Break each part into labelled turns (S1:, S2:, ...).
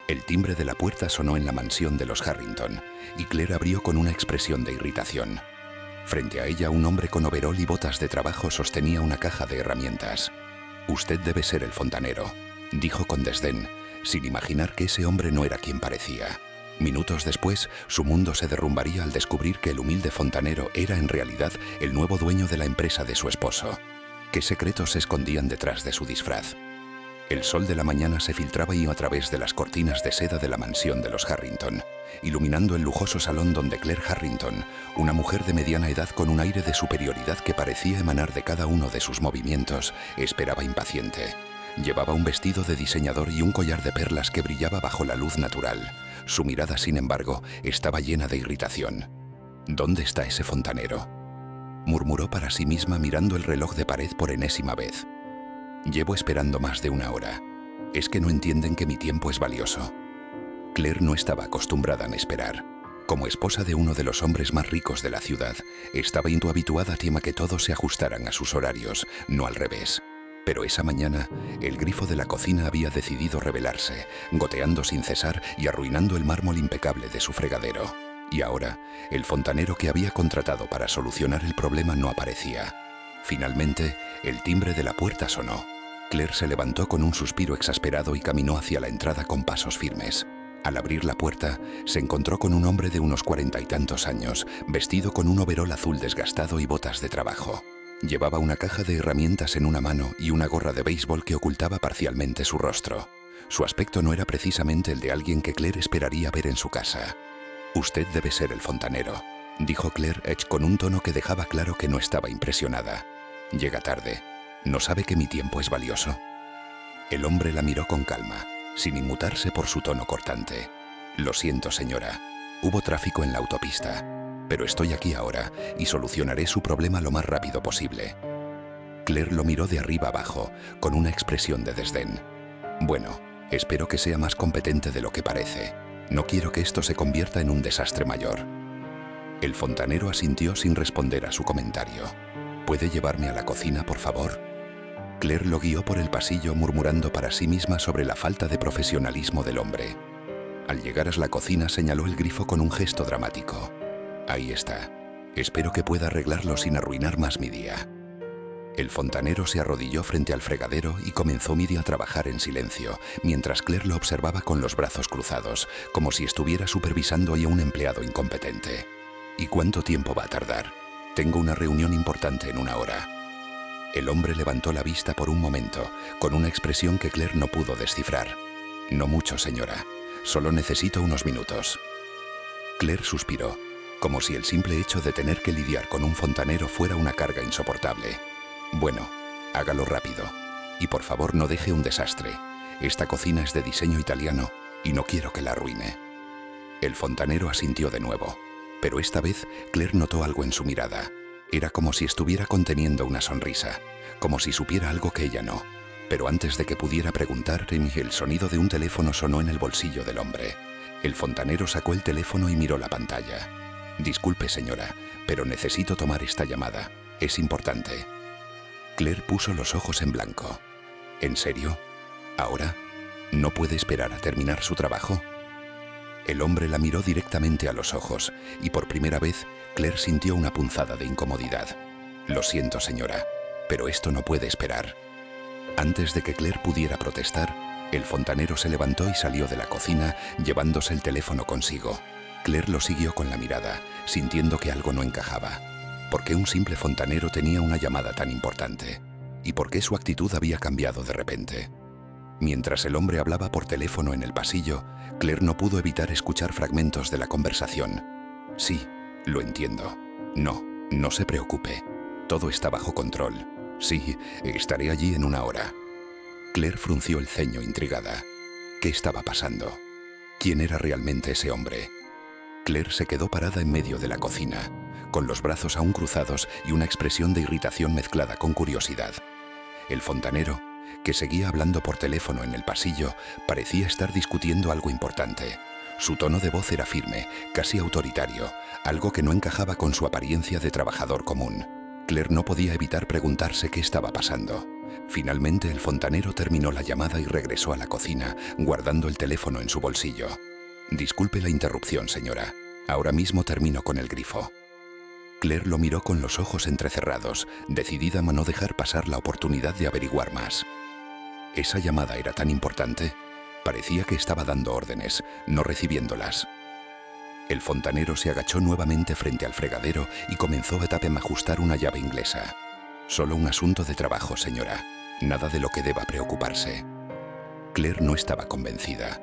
S1: El timbre de la puerta sonó en la mansión de los Harrington, y Claire abrió con una expresión de irritación. Frente a ella, un hombre con overol y botas de trabajo sostenía una caja de herramientas. «Usted debe ser el fontanero», dijo con desdén, sin imaginar que ese hombre no era quien parecía. Minutos después, su mundo se derrumbaría al descubrir que el humilde fontanero era en realidad el nuevo dueño de la empresa de su esposo. ¿Qué secretos se escondían detrás de su disfraz? El sol de la mañana se filtraba a través de las cortinas de seda de la mansión de los Harrington, iluminando el lujoso salón donde Claire Harrington, una mujer de mediana edad con un aire de superioridad que parecía emanar de cada uno de sus movimientos, esperaba impaciente. Llevaba un vestido de diseñador y un collar de perlas que brillaba bajo la luz natural. Su mirada, sin embargo, estaba llena de irritación. «¿Dónde está ese fontanero?», murmuró para sí misma mirando el reloj de pared por enésima vez. «Llevo esperando más de una hora. ¿Es que no entienden que mi tiempo es valioso?». Claire no estaba acostumbrada a esperar. Como esposa de uno de los hombres más ricos de la ciudad, estaba habituada a que todos se ajustaran a sus horarios, no al revés. Pero esa mañana, el grifo de la cocina había decidido rebelarse, goteando sin cesar y arruinando el mármol impecable de su fregadero. Y ahora, el fontanero que había contratado para solucionar el problema no aparecía. Finalmente, el timbre de la puerta sonó. Claire se levantó con un suspiro exasperado y caminó hacia la entrada con pasos firmes. Al abrir la puerta, se encontró con un hombre de unos 40 y tantos años, vestido con un overol azul desgastado y botas de trabajo. Llevaba una caja de herramientas en una mano y una gorra de béisbol que ocultaba parcialmente su rostro. Su aspecto no era precisamente el de alguien que Claire esperaría ver en su casa. «Usted debe ser el fontanero», dijo Claire Edge con un tono que dejaba claro que no estaba impresionada. «Llega tarde. ¿No sabe que mi tiempo es valioso?». El hombre la miró con calma, sin inmutarse por su tono cortante. «Lo siento, señora. Hubo tráfico en la autopista. Pero estoy aquí ahora y solucionaré su problema lo más rápido posible». Claire lo miró de arriba abajo, con una expresión de desdén. «Bueno, espero que sea más competente de lo que parece. No quiero que esto se convierta en un desastre mayor». El fontanero asintió sin responder a su comentario. «¿Puede llevarme a la cocina, por favor?». Claire lo guió por el pasillo murmurando para sí misma sobre la falta de profesionalismo del hombre. Al llegar a la cocina señaló el grifo con un gesto dramático. «Ahí está. Espero que pueda arreglarlo sin arruinar más mi día». El fontanero se arrodilló frente al fregadero y comenzó a trabajar en silencio, mientras Claire lo observaba con los brazos cruzados, como si estuviera supervisando a un empleado incompetente. «¿Y cuánto tiempo va a tardar? Tengo una reunión importante en una hora». El hombre levantó la vista por un momento, con una expresión que Claire no pudo descifrar. «No mucho, señora. Solo necesito unos minutos». Claire suspiró, como si el simple hecho de tener que lidiar con un fontanero fuera una carga insoportable. «Bueno, hágalo rápido. Y por favor no deje un desastre. Esta cocina es de diseño italiano y no quiero que la arruine». El fontanero asintió de nuevo, pero esta vez Claire notó algo en su mirada. Era como si estuviera conteniendo una sonrisa, como si supiera algo que ella no. Pero antes de que pudiera preguntar, el sonido de un teléfono sonó en el bolsillo del hombre. El fontanero sacó el teléfono y miró la pantalla. «Disculpe, señora, pero necesito tomar esta llamada. Es importante». Claire puso los ojos en blanco. «¿En serio? ¿Ahora? ¿No puede esperar a terminar su trabajo?». El hombre la miró directamente a los ojos y por primera vez Claire sintió una punzada de incomodidad. «Lo siento, señora, pero esto no puede esperar». Antes de que Claire pudiera protestar, el fontanero se levantó y salió de la cocina, llevándose el teléfono consigo. Claire lo siguió con la mirada, sintiendo que algo no encajaba. ¿Por qué un simple fontanero tenía una llamada tan importante? ¿Y por qué su actitud había cambiado de repente? Mientras el hombre hablaba por teléfono en el pasillo, Claire no pudo evitar escuchar fragmentos de la conversación. «Sí, lo entiendo. No, no se preocupe. Todo está bajo control. Sí, estaré allí en una hora». Claire frunció el ceño intrigada. ¿Qué estaba pasando? ¿Quién era realmente ese hombre? Claire se quedó parada en medio de la cocina, con los brazos aún cruzados y una expresión de irritación mezclada con curiosidad. El fontanero, que seguía hablando por teléfono en el pasillo, parecía estar discutiendo algo importante. Su tono de voz era firme, casi autoritario, algo que no encajaba con su apariencia de trabajador común. Claire no podía evitar preguntarse qué estaba pasando. Finalmente el fontanero terminó la llamada y regresó a la cocina, guardando el teléfono en su bolsillo. Disculpe la interrupción, señora. Ahora mismo termino con el grifo. Claire lo miró con los ojos entrecerrados, decidida a no dejar pasar la oportunidad de averiguar más. ¿Esa llamada era tan importante? Parecía que estaba dando órdenes, no recibiéndolas. El fontanero se agachó nuevamente frente al fregadero y comenzó a ajustar una llave inglesa. Solo un asunto de trabajo, señora. Nada de lo que deba preocuparse. Claire no estaba convencida.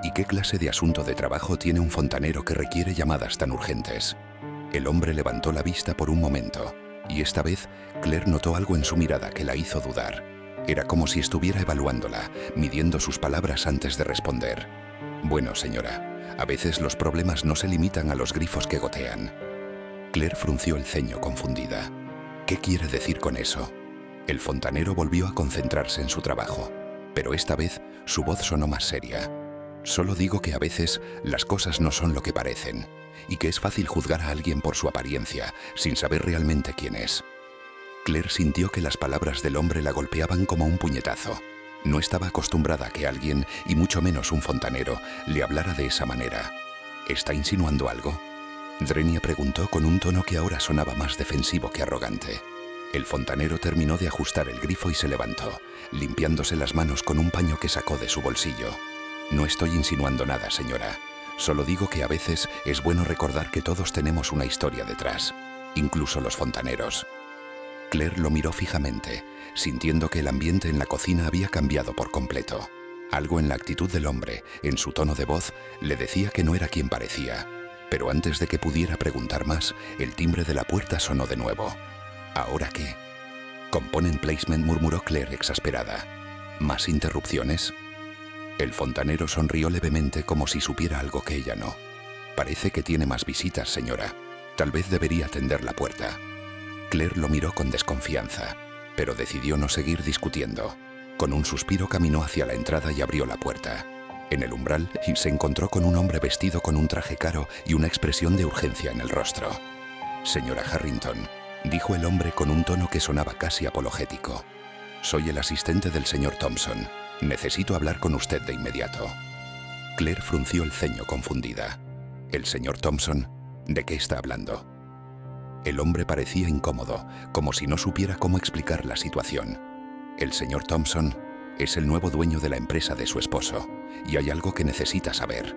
S1: ¿Y qué clase de asunto de trabajo tiene un fontanero que requiere llamadas tan urgentes? El hombre levantó la vista por un momento, y esta vez Claire notó algo en su mirada que la hizo dudar. Era como si estuviera evaluándola, midiendo sus palabras antes de responder. Bueno, señora, a veces los problemas no se limitan a los grifos que gotean. Claire frunció el ceño confundida. ¿Qué quiere decir con eso? El fontanero volvió a concentrarse en su trabajo, pero esta vez su voz sonó más seria. Solo digo que a veces las cosas no son lo que parecen, y que es fácil juzgar a alguien por su apariencia, sin saber realmente quién es. Claire sintió que las palabras del hombre la golpeaban como un puñetazo. No estaba acostumbrada a que alguien, y mucho menos un fontanero, le hablara de esa manera. ¿Está insinuando algo? Drenia preguntó con un tono que ahora sonaba más defensivo que arrogante. El fontanero terminó de ajustar el grifo y se levantó, limpiándose las manos con un paño que sacó de su bolsillo. No estoy insinuando nada, señora. Solo digo que a veces es bueno recordar que todos tenemos una historia detrás, incluso los fontaneros. Claire lo miró fijamente, sintiendo que el ambiente en la cocina había cambiado por completo. Algo en la actitud del hombre, en su tono de voz, le decía que no era quien parecía. Pero antes de que pudiera preguntar más, el timbre de la puerta sonó de nuevo. ¿Ahora qué? Component placement, murmuró Claire exasperada. ¿Más interrupciones? El fontanero sonrió levemente como si supiera algo que ella no. Parece que tiene más visitas, señora. Tal vez debería atender la puerta. Claire lo miró con desconfianza, pero decidió no seguir discutiendo. Con un suspiro caminó hacia la entrada y abrió la puerta. En el umbral se encontró con un hombre vestido con un traje caro y una expresión de urgencia en el rostro. «Señora Harrington», dijo el hombre con un tono que sonaba casi apologético. «Soy el asistente del señor Thompson. Necesito hablar con usted de inmediato». Claire frunció el ceño confundida. «¿El señor Thompson? ¿De qué está hablando?» El hombre parecía incómodo, como si no supiera cómo explicar la situación. «El señor Thompson es el nuevo dueño de la empresa de su esposo, y hay algo que necesita saber».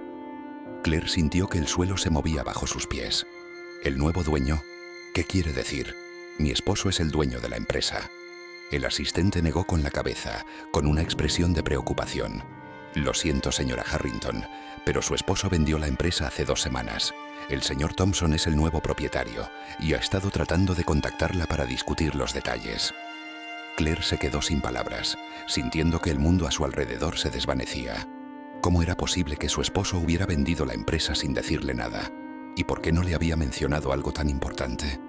S1: Claire sintió que el suelo se movía bajo sus pies. «¿El nuevo dueño? ¿Qué quiere decir? Mi esposo es el dueño de la empresa». El asistente negó con la cabeza, con una expresión de preocupación. «Lo siento, señora Harrington, pero su esposo vendió la empresa hace 2 semanas. El señor Thompson es el nuevo propietario y ha estado tratando de contactarla para discutir los detalles». Claire se quedó sin palabras, sintiendo que el mundo a su alrededor se desvanecía. ¿Cómo era posible que su esposo hubiera vendido la empresa sin decirle nada? ¿Y por qué no le había mencionado algo tan importante?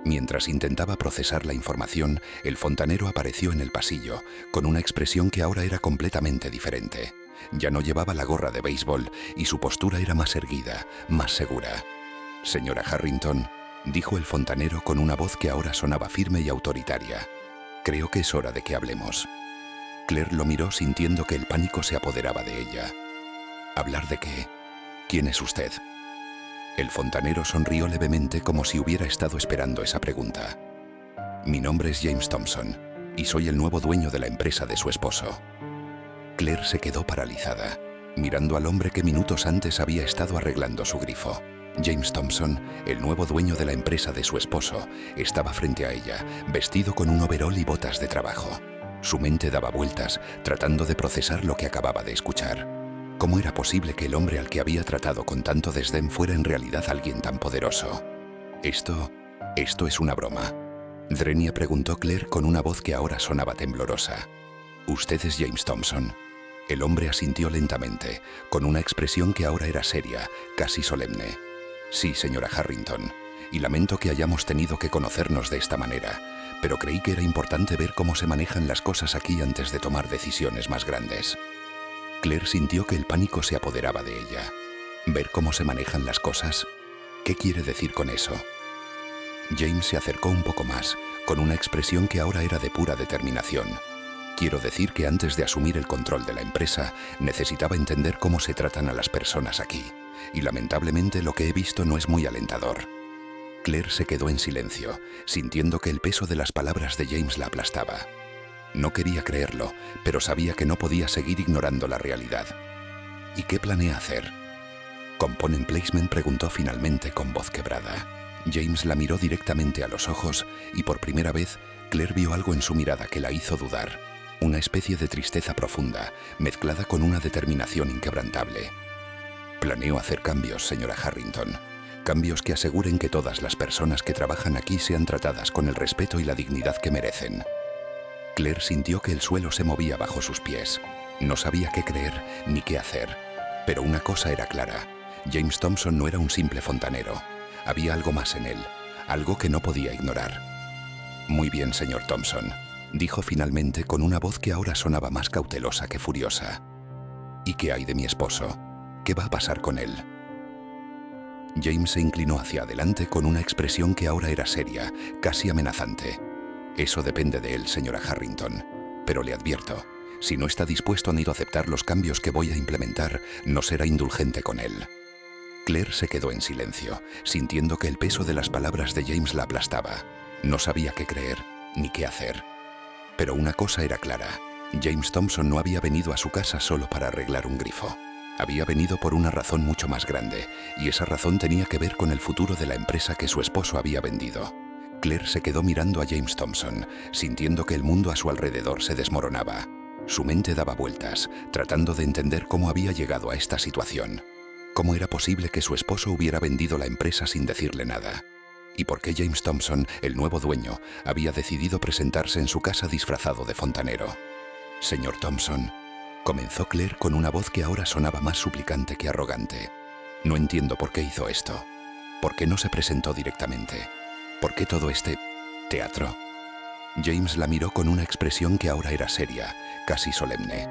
S1: Mientras intentaba procesar la información, el fontanero apareció en el pasillo, con una expresión que ahora era completamente diferente. Ya no llevaba la gorra de béisbol y su postura era más erguida, más segura. «Señora Harrington», dijo el fontanero con una voz que ahora sonaba firme y autoritaria. «Creo que es hora de que hablemos». Claire lo miró sintiendo que el pánico se apoderaba de ella. «¿Hablar de qué? ¿Quién es usted?» El fontanero sonrió levemente como si hubiera estado esperando esa pregunta. «Mi nombre es James Thompson y soy el nuevo dueño de la empresa de su esposo». Claire se quedó paralizada, mirando al hombre que minutos antes había estado arreglando su grifo. James Thompson, el nuevo dueño de la empresa de su esposo, estaba frente a ella, vestido con un overol y botas de trabajo. Su mente daba vueltas, tratando de procesar lo que acababa de escuchar. ¿Cómo era posible que el hombre al que había tratado con tanto desdén fuera en realidad alguien tan poderoso? Esto es una broma. Drenia preguntó Claire con una voz que ahora sonaba temblorosa. «¿Usted es James Thompson?» El hombre asintió lentamente, con una expresión que ahora era seria, casi solemne. «Sí, señora Harrington, y lamento que hayamos tenido que conocernos de esta manera, pero creí que era importante ver cómo se manejan las cosas aquí antes de tomar decisiones más grandes». Claire sintió que el pánico se apoderaba de ella. ¿Ver cómo se manejan las cosas? ¿Qué quiere decir con eso? James se acercó un poco más, con una expresión que ahora era de pura determinación. Quiero decir que antes de asumir el control de la empresa, necesitaba entender cómo se tratan a las personas aquí, y lamentablemente lo que he visto no es muy alentador. Claire se quedó en silencio, sintiendo que el peso de las palabras de James la aplastaba. No quería creerlo, pero sabía que no podía seguir ignorando la realidad. ¿Y qué planea hacer? Component Placement preguntó finalmente con voz quebrada. James la miró directamente a los ojos y por primera vez Claire vio algo en su mirada que la hizo dudar. Una especie de tristeza profunda, mezclada con una determinación inquebrantable. Planeo hacer cambios, señora Harrington. Cambios que aseguren que todas las personas que trabajan aquí sean tratadas con el respeto y la dignidad que merecen. Claire sintió que el suelo se movía bajo sus pies. No sabía qué creer ni qué hacer. Pero una cosa era clara. James Thompson no era un simple fontanero. Había algo más en él, algo que no podía ignorar. Muy bien, señor Thompson, dijo finalmente con una voz que ahora sonaba más cautelosa que furiosa. ¿Y qué hay de mi esposo? ¿Qué va a pasar con él? James se inclinó hacia adelante con una expresión que ahora era seria, casi amenazante. Eso depende de él, señora Harrington. Pero le advierto, si no está dispuesto ni a aceptar los cambios que voy a implementar, no será indulgente con él. Claire se quedó en silencio, sintiendo que el peso de las palabras de James la aplastaba. No sabía qué creer, ni qué hacer. Pero una cosa era clara. James Thompson no había venido a su casa solo para arreglar un grifo. Había venido por una razón mucho más grande, y esa razón tenía que ver con el futuro de la empresa que su esposo había vendido. Claire se quedó mirando a James Thompson, sintiendo que el mundo a su alrededor se desmoronaba. Su mente daba vueltas, tratando de entender cómo había llegado a esta situación. ¿Cómo era posible que su esposo hubiera vendido la empresa sin decirle nada? ¿Y por qué James Thompson, el nuevo dueño, había decidido presentarse en su casa disfrazado de fontanero? Señor Thompson, comenzó Claire con una voz que ahora sonaba más suplicante que arrogante. No entiendo por qué hizo esto. ¿Por qué no se presentó directamente? ¿Por qué todo este teatro? James la miró con una expresión que ahora era seria, casi solemne.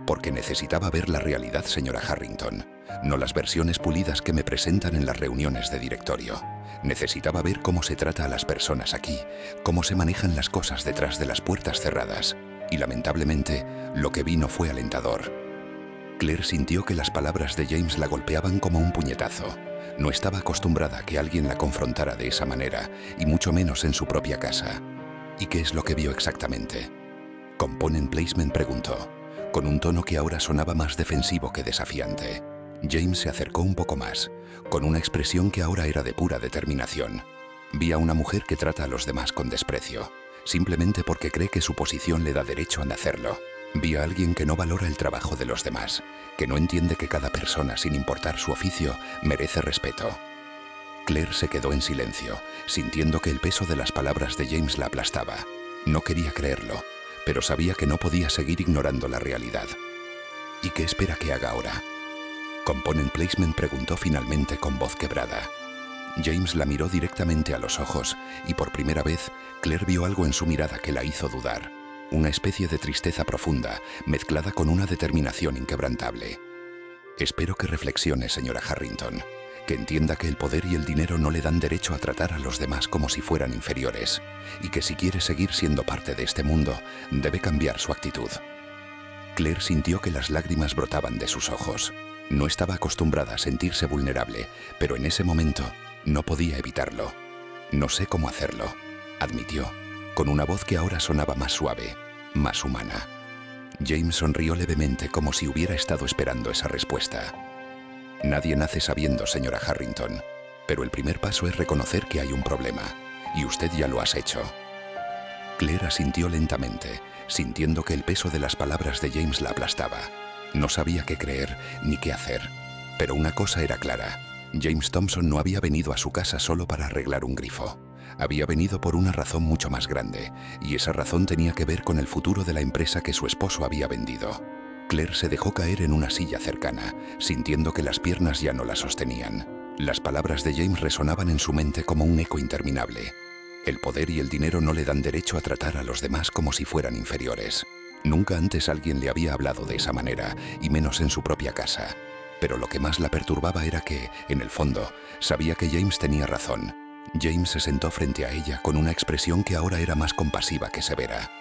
S1: Porque necesitaba ver la realidad, señora Harrington, no las versiones pulidas que me presentan en las reuniones de directorio. Necesitaba ver cómo se trata a las personas aquí, cómo se manejan las cosas detrás de las puertas cerradas. Y lamentablemente, lo que vi no fue alentador. Claire sintió que las palabras de James la golpeaban como un puñetazo. No estaba acostumbrada a que alguien la confrontara de esa manera, y mucho menos en su propia casa. ¿Y qué es lo que vio exactamente? Component Placement preguntó, con un tono que ahora sonaba más defensivo que desafiante. James se acercó un poco más, con una expresión que ahora era de pura determinación. Vi a una mujer que trata a los demás con desprecio, simplemente porque cree que su posición le da derecho a hacerlo. Vi a alguien que no valora el trabajo de los demás, que no entiende que cada persona, sin importar su oficio, merece respeto. Claire se quedó en silencio, sintiendo que el peso de las palabras de James la aplastaba. No quería creerlo, pero sabía que no podía seguir ignorando la realidad. ¿Y qué espera que haga ahora? Component Placement preguntó finalmente con voz quebrada. James la miró directamente a los ojos y por primera vez Claire vio algo en su mirada que la hizo dudar. Una especie de tristeza profunda, mezclada con una determinación inquebrantable. Espero que reflexione, señora Harrington, que entienda que el poder y el dinero no le dan derecho a tratar a los demás como si fueran inferiores, y que si quiere seguir siendo parte de este mundo, debe cambiar su actitud. Claire sintió que las lágrimas brotaban de sus ojos. No estaba acostumbrada a sentirse vulnerable, pero en ese momento no podía evitarlo. No sé cómo hacerlo, admitió, con una voz que ahora sonaba más suave, más humana. James sonrió levemente como si hubiera estado esperando esa respuesta. Nadie nace sabiendo, señora Harrington, pero el primer paso es reconocer que hay un problema, y usted ya lo has hecho. Claire asintió lentamente, sintiendo que el peso de las palabras de James la aplastaba. No sabía qué creer ni qué hacer, pero una cosa era clara. James Thompson no había venido a su casa solo para arreglar un grifo. Había venido por una razón mucho más grande, y esa razón tenía que ver con el futuro de la empresa que su esposo había vendido. Claire se dejó caer en una silla cercana, sintiendo que las piernas ya no la sostenían. Las palabras de James resonaban en su mente como un eco interminable. El poder y el dinero no le dan derecho a tratar a los demás como si fueran inferiores. Nunca antes alguien le había hablado de esa manera, y menos en su propia casa. Pero lo que más la perturbaba era que, en el fondo, sabía que James tenía razón. James se sentó frente a ella con una expresión que ahora era más compasiva que severa.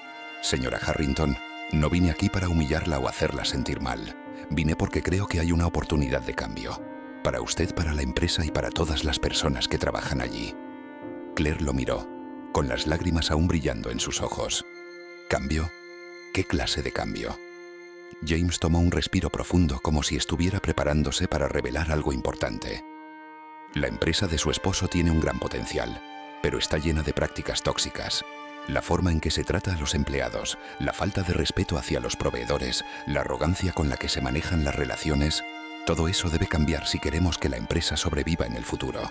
S1: Señora Harrington, no vine aquí para humillarla o hacerla sentir mal. Vine porque creo que hay una oportunidad de cambio. Para usted, para la empresa y para todas las personas que trabajan allí. Claire lo miró, con las lágrimas aún brillando en sus ojos. ¿Cambio? ¿Qué clase de cambio? James tomó un respiro profundo como si estuviera preparándose para revelar algo importante. La empresa de su esposo tiene un gran potencial, pero está llena de prácticas tóxicas. La forma en que se trata a los empleados, la falta de respeto hacia los proveedores, la arrogancia con la que se manejan las relaciones, todo eso debe cambiar si queremos que la empresa sobreviva en el futuro.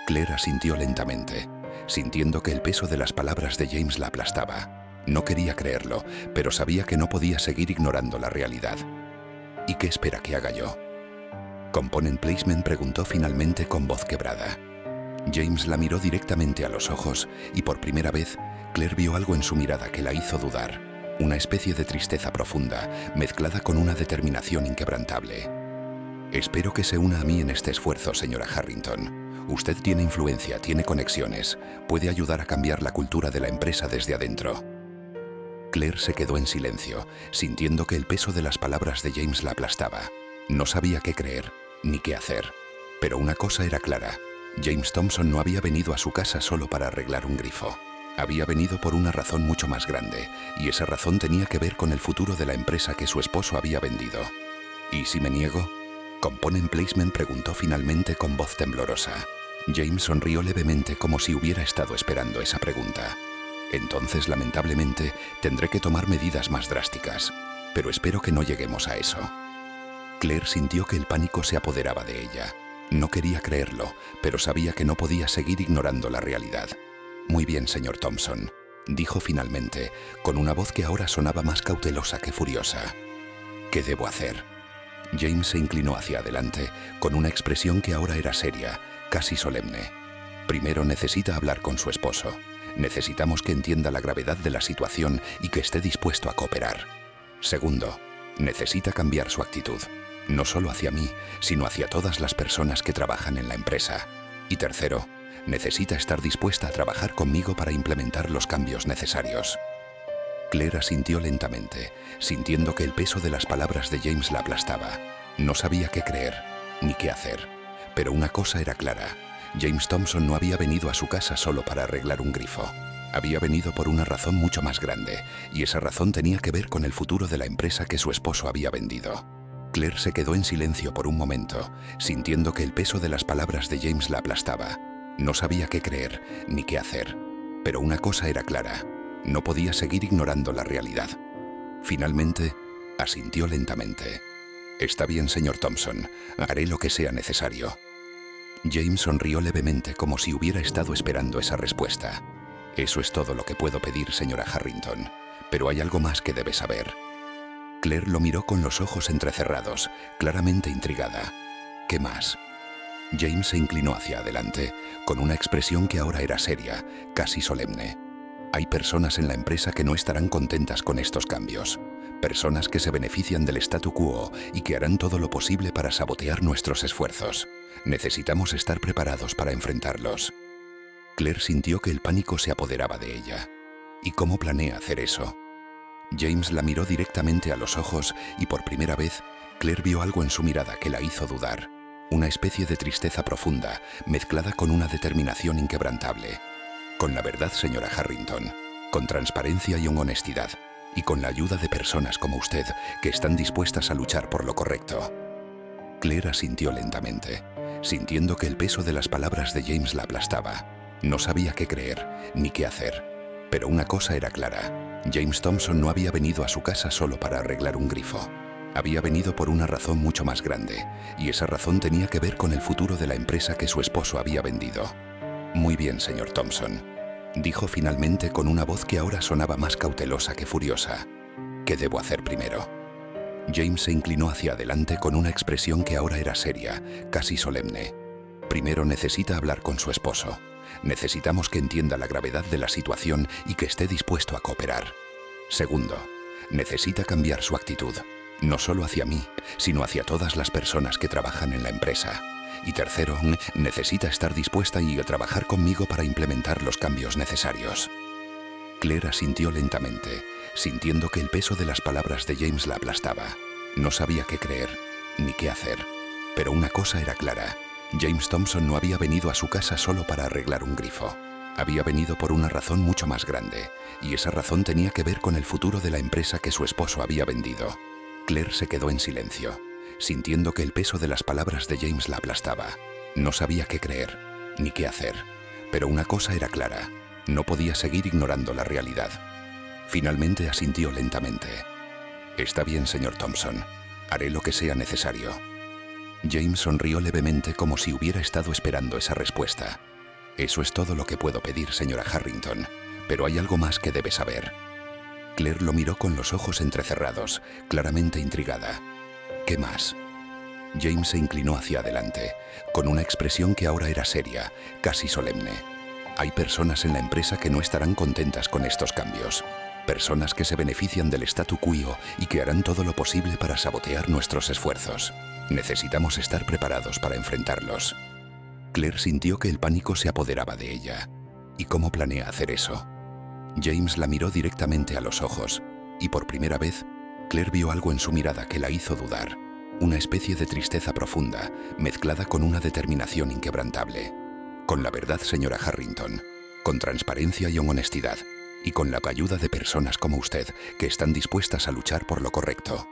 S1: Claire asintió lentamente, sintiendo que el peso de las palabras de James la aplastaba. No quería creerlo, pero sabía que no podía seguir ignorando la realidad. ¿Y qué espera que haga yo? Component Placement preguntó finalmente con voz quebrada. James la miró directamente a los ojos y por primera vez, Claire vio algo en su mirada que la hizo dudar. Una especie de tristeza profunda, mezclada con una determinación inquebrantable. Espero que se una a mí en este esfuerzo, señora Harrington. Usted tiene influencia, tiene conexiones, puede ayudar a cambiar la cultura de la empresa desde adentro. Claire se quedó en silencio, sintiendo que el peso de las palabras de James la aplastaba. No sabía qué creer, ni qué hacer. Pero una cosa era clara. James Thompson no había venido a su casa solo para arreglar un grifo. Había venido por una razón mucho más grande, y esa razón tenía que ver con el futuro de la empresa que su esposo había vendido. ¿Y si me niego? Component Placement preguntó finalmente con voz temblorosa. James sonrió levemente como si hubiera estado esperando esa pregunta. Entonces, lamentablemente, tendré que tomar medidas más drásticas, pero espero que no lleguemos a eso. Claire sintió que el pánico se apoderaba de ella. No quería creerlo, pero sabía que no podía seguir ignorando la realidad. Muy bien, señor Thompson, dijo finalmente, con una voz que ahora sonaba más cautelosa que furiosa. ¿Qué debo hacer? James se inclinó hacia adelante, con una expresión que ahora era seria, casi solemne. Primero necesita hablar con su esposo. Necesitamos que entienda la gravedad de la situación y que esté dispuesto a cooperar. Segundo, necesita cambiar su actitud, no solo hacia mí, sino hacia todas las personas que trabajan en la empresa. Y tercero, necesita estar dispuesta a trabajar conmigo para implementar los cambios necesarios. Claire asintió lentamente, sintiendo que el peso de las palabras de James la aplastaba. No sabía qué creer, ni qué hacer. Pero una cosa era clara. James Thompson no había venido a su casa solo para arreglar un grifo. Había venido por una razón mucho más grande, y esa razón tenía que ver con el futuro de la empresa que su esposo había vendido. Claire se quedó en silencio por un momento, sintiendo que el peso de las palabras de James la aplastaba. No sabía qué creer, ni qué hacer. Pero una cosa era clara. No podía seguir ignorando la realidad. Finalmente, asintió lentamente. Está bien, señor Thompson. Haré lo que sea necesario. James sonrió levemente como si hubiera estado esperando esa respuesta. Eso es todo lo que puedo pedir, señora Harrington. Pero hay algo más que debe saber. Claire lo miró con los ojos entrecerrados, claramente intrigada. ¿Qué más? James se inclinó hacia adelante, con una expresión que ahora era seria, casi solemne. Hay personas en la empresa que no estarán contentas con estos cambios. Personas que se benefician del statu quo y que harán todo lo posible para sabotear nuestros esfuerzos. Necesitamos estar preparados para enfrentarlos. Claire sintió que el pánico se apoderaba de ella. ¿Y cómo planea hacer eso? James la miró directamente a los ojos y por primera vez, Claire vio algo en su mirada que la hizo dudar. Una especie de tristeza profunda, mezclada con una determinación inquebrantable. Con la verdad, señora Harrington, con transparencia y honestidad, y con la ayuda de personas como usted que están dispuestas a luchar por lo correcto. Claire asintió lentamente, sintiendo que el peso de las palabras de James la aplastaba. No sabía qué creer, ni qué hacer. Pero una cosa era clara. James Thompson no había venido a su casa solo para arreglar un grifo. Había venido por una razón mucho más grande, y esa razón tenía que ver con el futuro de la empresa que su esposo había vendido. Muy bien, señor Thompson, dijo finalmente con una voz que ahora sonaba más cautelosa que furiosa. ¿Qué debo hacer primero? James se inclinó hacia adelante con una expresión que ahora era seria, casi solemne. Primero necesita hablar con su esposo. Necesitamos que entienda la gravedad de la situación y que esté dispuesto a cooperar. Segundo, necesita cambiar su actitud, no solo hacia mí, sino hacia todas las personas que trabajan en la empresa. Y tercero, necesita estar dispuesta y a trabajar conmigo para implementar los cambios necesarios. Claire asintió lentamente, sintiendo que el peso de las palabras de James la aplastaba. No sabía qué creer, ni qué hacer. Pero una cosa era clara. James Thompson no había venido a su casa solo para arreglar un grifo. Había venido por una razón mucho más grande, y esa razón tenía que ver con el futuro de la empresa que su esposo había vendido. Claire se quedó en silencio, sintiendo que el peso de las palabras de James la aplastaba. No sabía qué creer, ni qué hacer. Pero una cosa era clara. No podía seguir ignorando la realidad. Finalmente asintió lentamente. «Está bien, señor Thompson. Haré lo que sea necesario». James sonrió levemente como si hubiera estado esperando esa respuesta. «Eso es todo lo que puedo pedir, señora Harrington, pero hay algo más que debe saber». Claire lo miró con los ojos entrecerrados, claramente intrigada. «¿Qué más?». James se inclinó hacia adelante, con una expresión que ahora era seria, casi solemne. «Hay personas en la empresa que no estarán contentas con estos cambios. Personas que se benefician del statu quo y que harán todo lo posible para sabotear nuestros esfuerzos. Necesitamos estar preparados para enfrentarlos». Claire sintió que el pánico se apoderaba de ella. ¿Y cómo planea hacer eso? James la miró directamente a los ojos, y por primera vez, Claire vio algo en su mirada que la hizo dudar. Una especie de tristeza profunda, mezclada con una determinación inquebrantable. «Con la verdad, señora Harrington, con transparencia y honestidad, y con la ayuda de personas como usted, que están dispuestas a luchar por lo correcto».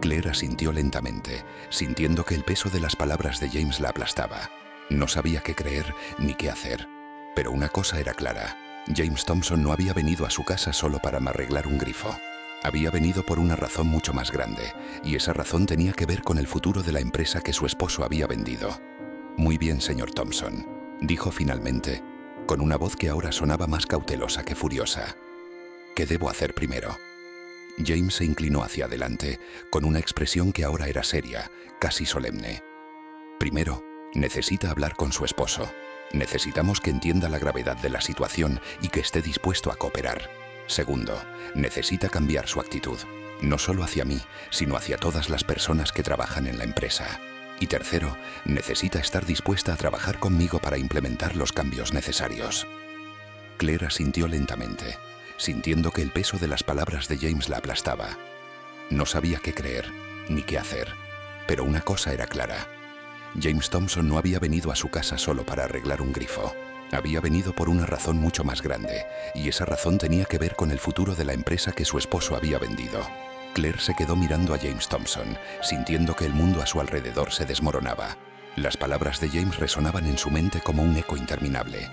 S1: Claire asintió lentamente, sintiendo que el peso de las palabras de James la aplastaba. No sabía qué creer ni qué hacer. Pero una cosa era clara. James Thompson no había venido a su casa solo para arreglar un grifo. Había venido por una razón mucho más grande, y esa razón tenía que ver con el futuro de la empresa que su esposo había vendido. «Muy bien, señor Thompson», dijo finalmente, con una voz que ahora sonaba más cautelosa que furiosa. «¿Qué debo hacer primero?». James se inclinó hacia adelante, con una expresión que ahora era seria, casi solemne. «Primero, necesita hablar con su esposo. Necesitamos que entienda la gravedad de la situación y que esté dispuesto a cooperar. Segundo, necesita cambiar su actitud, no solo hacia mí, sino hacia todas las personas que trabajan en la empresa. Y tercero, necesita estar dispuesta a trabajar conmigo para implementar los cambios necesarios». Claire asintió lentamente, sintiendo que el peso de las palabras de James la aplastaba. No sabía qué creer, ni qué hacer, pero una cosa era clara. James Thompson no había venido a su casa solo para arreglar un grifo. Había venido por una razón mucho más grande, y esa razón tenía que ver con el futuro de la empresa que su esposo había vendido. Claire se quedó mirando a James Thompson, sintiendo que el mundo a su alrededor se desmoronaba. Las palabras de James resonaban en su mente como un eco interminable.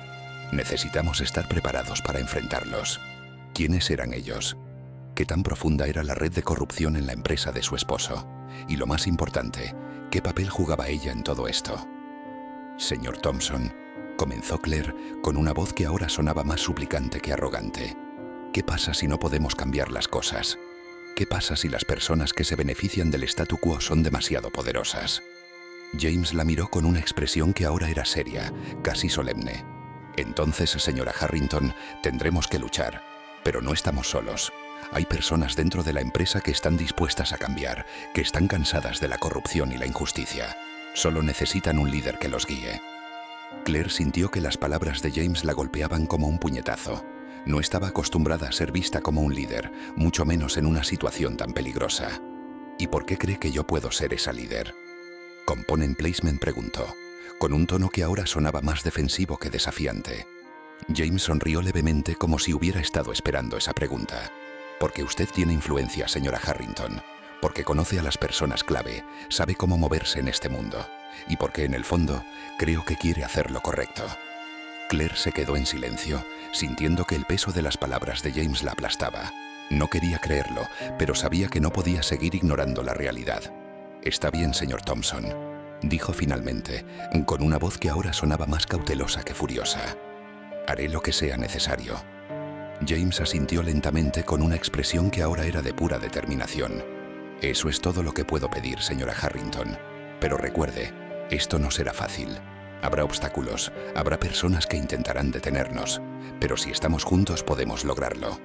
S1: Necesitamos estar preparados para enfrentarlos. ¿Quiénes eran ellos? ¿Qué tan profunda era la red de corrupción en la empresa de su esposo? Y lo más importante, ¿qué papel jugaba ella en todo esto? «Señor Thompson», comenzó Claire con una voz que ahora sonaba más suplicante que arrogante. «¿Qué pasa si no podemos cambiar las cosas? ¿Qué pasa si las personas que se benefician del statu quo son demasiado poderosas?» James la miró con una expresión que ahora era seria, casi solemne. «Entonces, señora Harrington, tendremos que luchar. Pero no estamos solos. Hay personas dentro de la empresa que están dispuestas a cambiar, que están cansadas de la corrupción y la injusticia. Solo necesitan un líder que los guíe». Claire sintió que las palabras de James la golpeaban como un puñetazo. No estaba acostumbrada a ser vista como un líder, mucho menos en una situación tan peligrosa. «¿Y por qué cree que yo puedo ser esa líder?». Component Placement preguntó, con un tono que ahora sonaba más defensivo que desafiante. James sonrió levemente como si hubiera estado esperando esa pregunta. «Porque usted tiene influencia, señora Harrington. Porque conoce a las personas clave, sabe cómo moverse en este mundo. Y porque en el fondo, creo que quiere hacer lo correcto». Claire se quedó en silencio, sintiendo que el peso de las palabras de James la aplastaba. No quería creerlo, pero sabía que no podía seguir ignorando la realidad. «Está bien, señor Thompson», dijo finalmente, con una voz que ahora sonaba más cautelosa que furiosa. «Haré lo que sea necesario». James asintió lentamente con una expresión que ahora era de pura determinación. «Eso es todo lo que puedo pedir, señora Harrington. Pero recuerde, esto no será fácil. Habrá obstáculos, habrá personas que intentarán detenernos, pero si estamos juntos podemos lograrlo».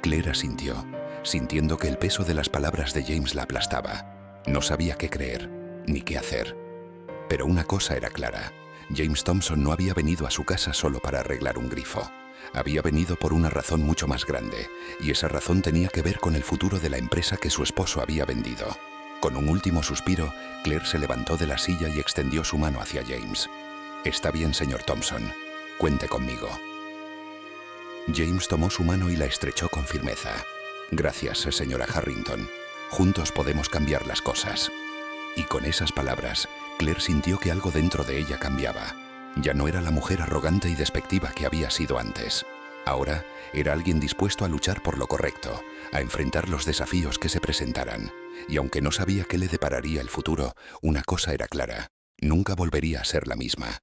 S1: Claire asintió, sintiendo que el peso de las palabras de James la aplastaba. No sabía qué creer, ni qué hacer. Pero una cosa era clara. James Thompson no había venido a su casa solo para arreglar un grifo. Había venido por una razón mucho más grande, y esa razón tenía que ver con el futuro de la empresa que su esposo había vendido. Con un último suspiro, Claire se levantó de la silla y extendió su mano hacia James. «Está bien, señor Thompson. Cuente conmigo». James tomó su mano y la estrechó con firmeza. «Gracias, señora Harrington. Juntos podemos cambiar las cosas». Y con esas palabras, Claire sintió que algo dentro de ella cambiaba. Ya no era la mujer arrogante y despectiva que había sido antes. Ahora era alguien dispuesto a luchar por lo correcto, a enfrentar los desafíos que se presentaran. Y aunque no sabía qué le depararía el futuro, una cosa era clara: nunca volvería a ser la misma.